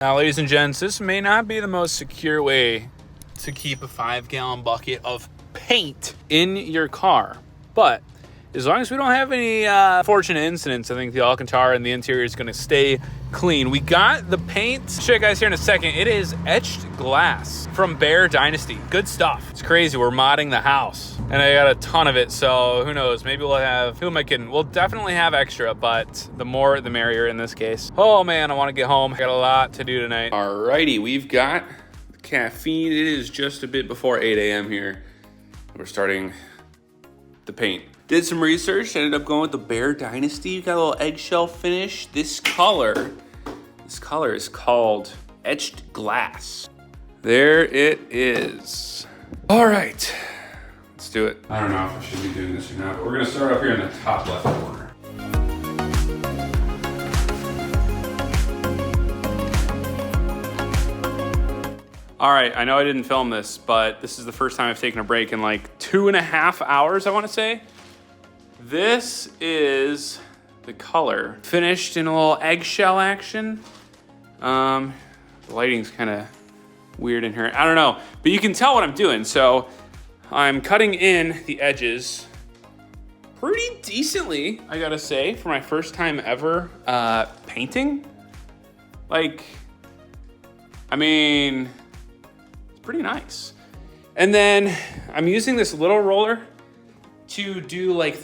Now, ladies and gents, this may not be the most secure way to keep a 5-gallon bucket of paint in your car, but as long as we don't have any unfortunate incidents, I think the Alcantara and the interior is going to stay clean. We got the paint. Show you guys here in a second. It is etched glass from Bear Dynasty. Good stuff. It's crazy. We're modding the house, and I got a ton of it, so who knows? Maybe we'll have, who am I kidding? We'll definitely have extra, but the more the merrier in this case. Oh man, I want to get home. I got a lot to do tonight. Alrighty, we've got the caffeine. It is just a bit before 8 a.m. here. We're starting the paint. Did some research, ended up going with the Bear Dynasty. Got a little eggshell finish. This color is called Etched Glass. There it is. All right, let's do it. I don't know if I should be doing this or not, but we're gonna start up here in the top left corner. All right, I know I didn't film this, but this is the first time I've taken a break in like 2.5 hours, I wanna say. This is the color. Finished in a little eggshell action. The lighting's kind of weird in here. I don't know, but you can tell what I'm doing. So I'm cutting in the edges pretty decently, I gotta say, for my first time ever painting. Like, I mean, it's pretty nice. And then I'm using this little roller to do like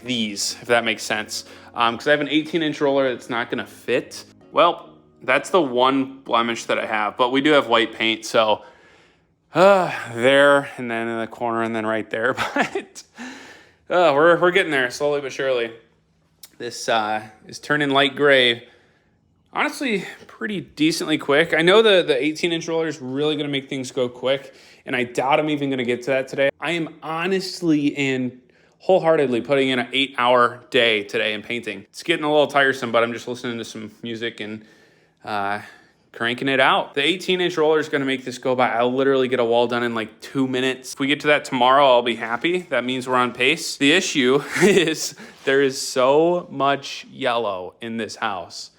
these, if that makes sense. Because I have an 18-inch roller that's not gonna fit. Well, that's the one blemish that I have, but we do have white paint, so there, and then in the corner, and then right there. But we're getting there slowly but surely. This is turning light gray. Honestly, pretty decently quick. I know the 18-inch roller is really gonna make things go quick, and I doubt I'm even gonna get to that today. I am honestly and wholeheartedly putting in an 8-hour day today in painting. It's getting a little tiresome, but I'm just listening to some music and cranking it out. The 18-inch roller is gonna make this go by. I'll literally get a wall done in like 2 minutes. If we get to that tomorrow, I'll be happy. That means we're on pace. The issue is there is so much yellow in this house.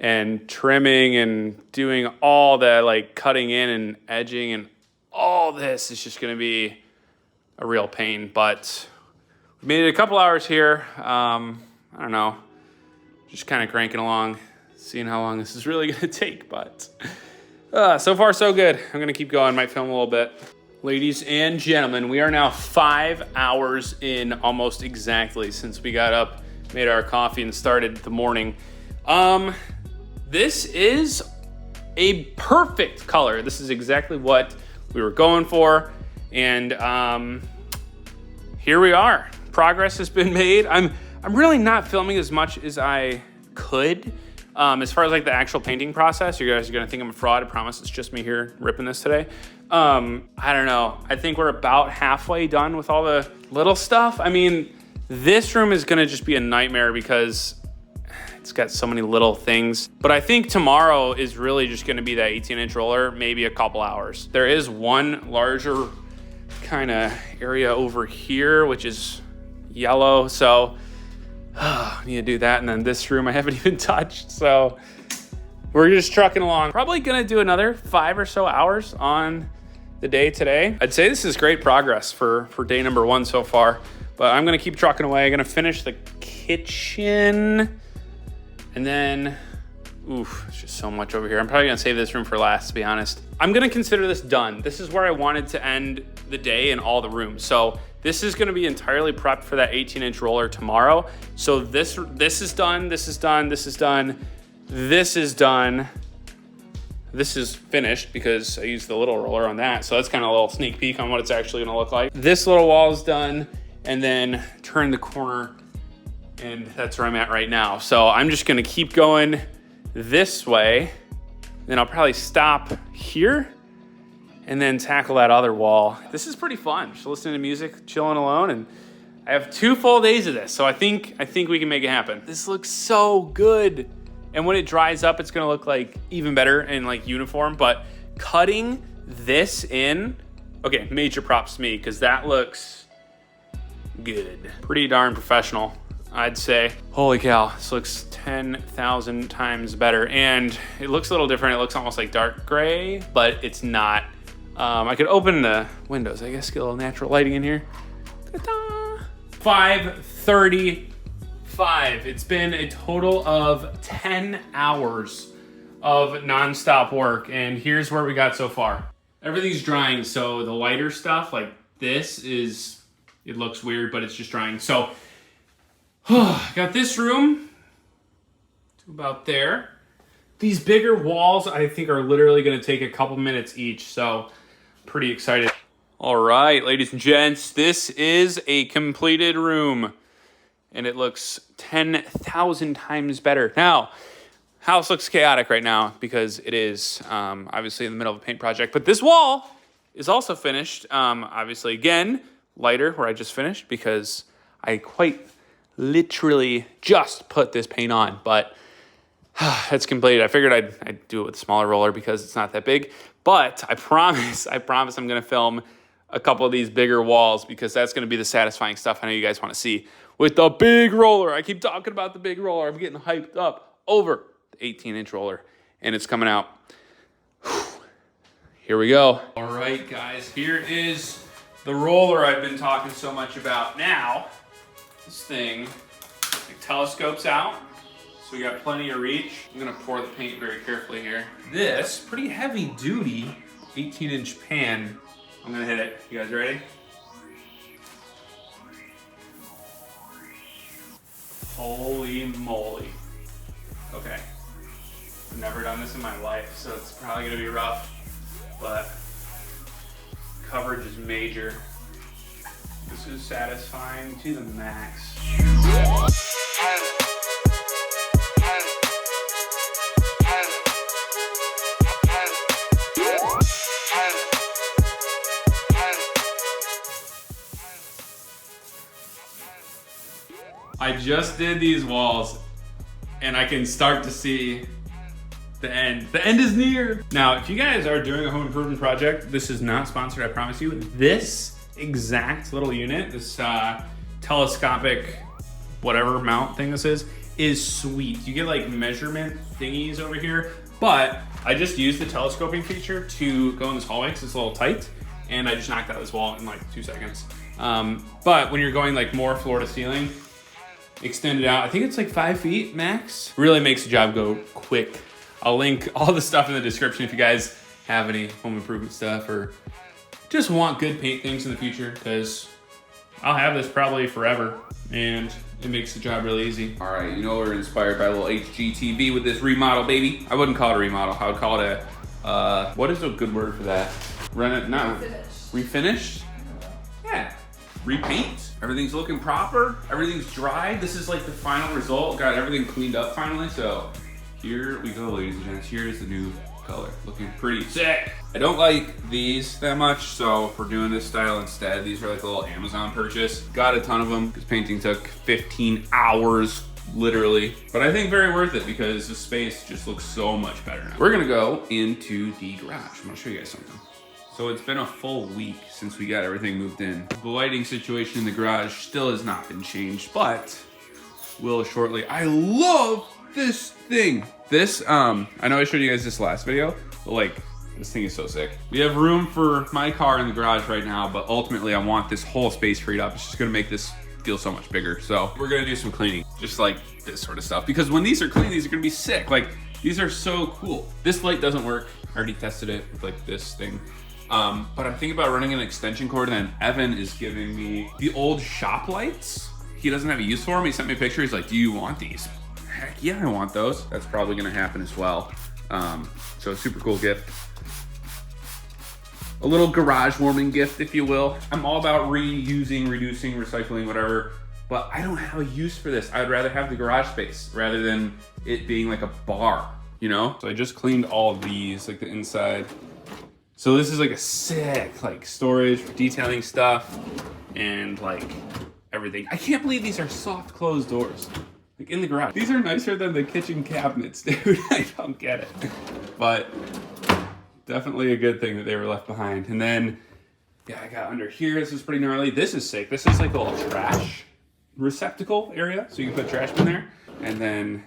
And trimming and doing all the like cutting in and edging and all this is just gonna be a real pain, but we made it a couple hours here. I don't know, just kind of cranking along, seeing how long this is really gonna take, but so far so good. I'm gonna keep going, might film a little bit. Ladies and gentlemen, we are now 5 hours in almost exactly since we got up, made our coffee and started the morning. This is a perfect color. This is exactly what we were going for. And here we are. Progress has been made. I'm really not filming as much as I could. As far as like the actual painting process, you guys are gonna think I'm a fraud. I promise it's just me here ripping this today. I don't know. I think we're about halfway done with all the little stuff. I mean, this room is gonna just be a nightmare because it's got so many little things. But I think tomorrow is really just gonna be that 18-inch roller, maybe a couple hours. There is one larger kind of area over here, which is yellow. So I need to do that. And then this room I haven't even touched. So we're just trucking along. Probably gonna do another 5 or so hours on the day today. I'd say this is great progress for day number 1 so far, but I'm gonna keep trucking away. I'm gonna finish the kitchen. And then, oof, it's just so much over here. I'm probably gonna save this room for last, to be honest. I'm gonna consider this done. This is where I wanted to end the day in all the rooms. So this is gonna be entirely prepped for that 18-inch roller tomorrow. So this is done, this is done, this is done, this is done. This is finished because I used the little roller on that. So that's kind of a little sneak peek on what it's actually gonna look like. This little wall is done, and then turn the corner, and that's where I'm at right now. So I'm just gonna keep going this way, then I'll probably stop here and then tackle that other wall. This is pretty fun, just listening to music, chilling alone, and I have 2 full days of this, so I think we can make it happen. This looks so good. And when it dries up, it's gonna look like even better and like uniform, but cutting this in, okay, major props to me, because that looks good. Pretty darn professional. I'd say. Holy cow, this looks 10,000 times better. And it looks a little different. It looks almost like dark gray, but it's not. I could open the windows, I guess, get a little natural lighting in here. Ta-da! 5:35. It's been a total of 10 hours of nonstop work, and here's where we got so far. Everything's drying, so the lighter stuff, like this is, it looks weird, but it's just drying. So, got this room to about there. These bigger walls, I think, are literally gonna take a couple minutes each, so pretty excited. All right, ladies and gents, this is a completed room, and it looks 10,000 times better. Now, house looks chaotic right now because it is obviously in the middle of a paint project, but this wall is also finished. Obviously, again, lighter where I just finished because I quite literally just put this paint on, but it's completed. I figured I'd do it with a smaller roller because it's not that big, but I promise I'm gonna film a couple of these bigger walls because that's gonna be the satisfying stuff I know you guys wanna see with the big roller. I keep talking about the big roller. I'm getting hyped up over the 18-inch roller, and it's coming out. Here we go. All right, guys, here is the roller I've been talking so much about. Now, this thing, it telescopes out, so we got plenty of reach. I'm gonna pour the paint very carefully here. This pretty heavy duty 18-inch pan, I'm gonna hit it. You guys ready? Holy moly. Okay. I've never done this in my life, so it's probably gonna be rough, but coverage is major. This is satisfying to the max. I just did these walls and I can start to see the end. The end is near. Now, if you guys are doing a home improvement project, this is not sponsored, I promise you. This exact little unit, this telescopic whatever mount thing this is sweet. You get like measurement thingies over here, but I just used the telescoping feature to go in this hallway because it's a little tight, and I just knocked out this wall in like 2 seconds. But when you're going like more floor to ceiling, extend it out, I think it's like 5 feet max. Really makes the job go quick. I'll link all the stuff in the description if you guys have any home improvement stuff or just want good paint things in the future, because I'll have this probably forever and it makes the job really easy. All right, you know we're inspired by a little HGTV with this remodel, baby. I wouldn't call it a remodel. I would call it a, what is a good word for that? Refinished? Yeah, repaint. Everything's looking proper. Everything's dried. This is like the final result. Got everything cleaned up finally, so here we go, ladies and gents. Here's the new color. Looking pretty sick. I don't like these that much, so if we're doing this style instead, these are like a little Amazon purchase. Got a ton of them because painting took 15 hours, literally. But I think very worth it because the space just looks so much better now. We're gonna go into the garage. I'm gonna show you guys something. So it's been a full week since we got everything moved in. The lighting situation in the garage still has not been changed, but will shortly. I love this thing. This, I know I showed you guys this last video, but like, this thing is so sick. We have room for my car in the garage right now, but ultimately I want this whole space freed up. It's just gonna make this feel so much bigger. So we're gonna do some cleaning, just like this sort of stuff. Because when these are clean, these are gonna be sick. Like, these are so cool. This light doesn't work. I already tested it with like this thing. But I'm thinking about running an extension cord, and then Evan is giving me the old shop lights. He doesn't have a use for them. He sent me a picture. He's like, do you want these? Heck yeah, I want those. That's probably gonna happen as well. So super cool gift. A little garage warming gift, if you will. I'm all about reusing, reducing, recycling, whatever, but I don't have a use for this. I'd rather have the garage space rather than it being like a bar, you know? So I just cleaned all of these, like the inside. So this is like a sick, like storage for detailing stuff and like everything. I can't believe these are soft closed doors, like in the garage. These are nicer than the kitchen cabinets, dude. I don't get it, but definitely a good thing that they were left behind. And then, yeah, I got under here. This is pretty gnarly. This is sick. This is like a little trash receptacle area, so you can put trash in there. And then,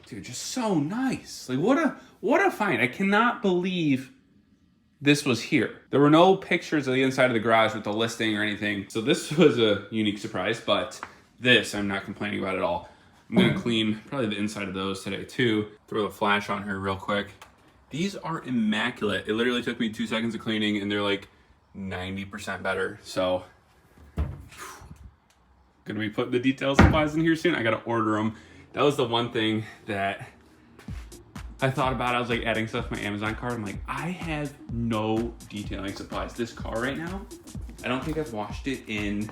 dude, just so nice. Like what a find. I cannot believe this was here. There were no pictures of the inside of the garage with the listing or anything. So this was a unique surprise, but this I'm not complaining about at all. I'm gonna clean probably the inside of those today too. Throw the flash on here real quick. These are immaculate. It literally took me 2 seconds of cleaning and they're like 90% better. So, gonna be putting the detail supplies in here soon. I gotta order them. That was the one thing that I thought about. I was like adding stuff to my Amazon cart. I'm like, I have no detailing supplies. This car right now, I don't think I've washed it in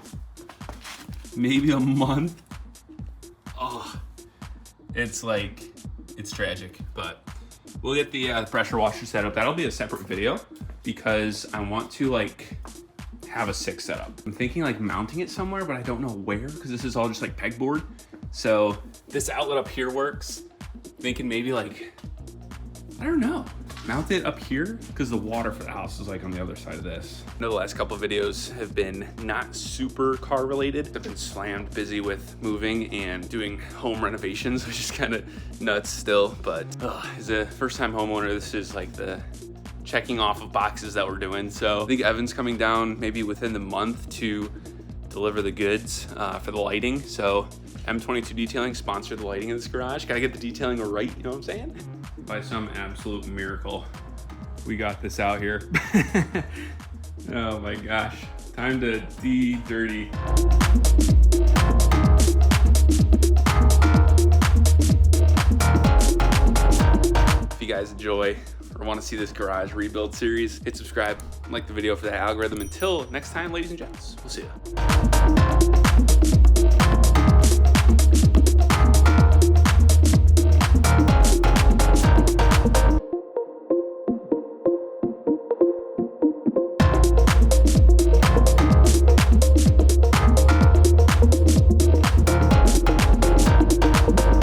maybe a month. Oh, it's like, it's tragic, but we'll get the pressure washer set up. That'll be a separate video because I want to like have a 6 set up. I'm thinking like mounting it somewhere, but I don't know where because this is all just like pegboard. So this outlet up here works. Thinking maybe like, I don't know, mount it up here because the water for the house is like on the other side of this. I know the last couple of videos have been not super car related. I've been slammed busy with moving and doing home renovations, which is kind of nuts still, but as a first time homeowner, this is like the checking off of boxes that we're doing. So I think Evan's coming down maybe within the month to deliver the goods for the lighting. So M22 Detailing sponsored the lighting in this garage. Gotta get the detailing right, you know what I'm saying? By some absolute miracle, we got this out here. Oh my gosh. Time to de-dirty. If you guys enjoy or want to see this garage rebuild series, hit subscribe, like the video for the algorithm. Until next time, ladies and gents, we'll see you.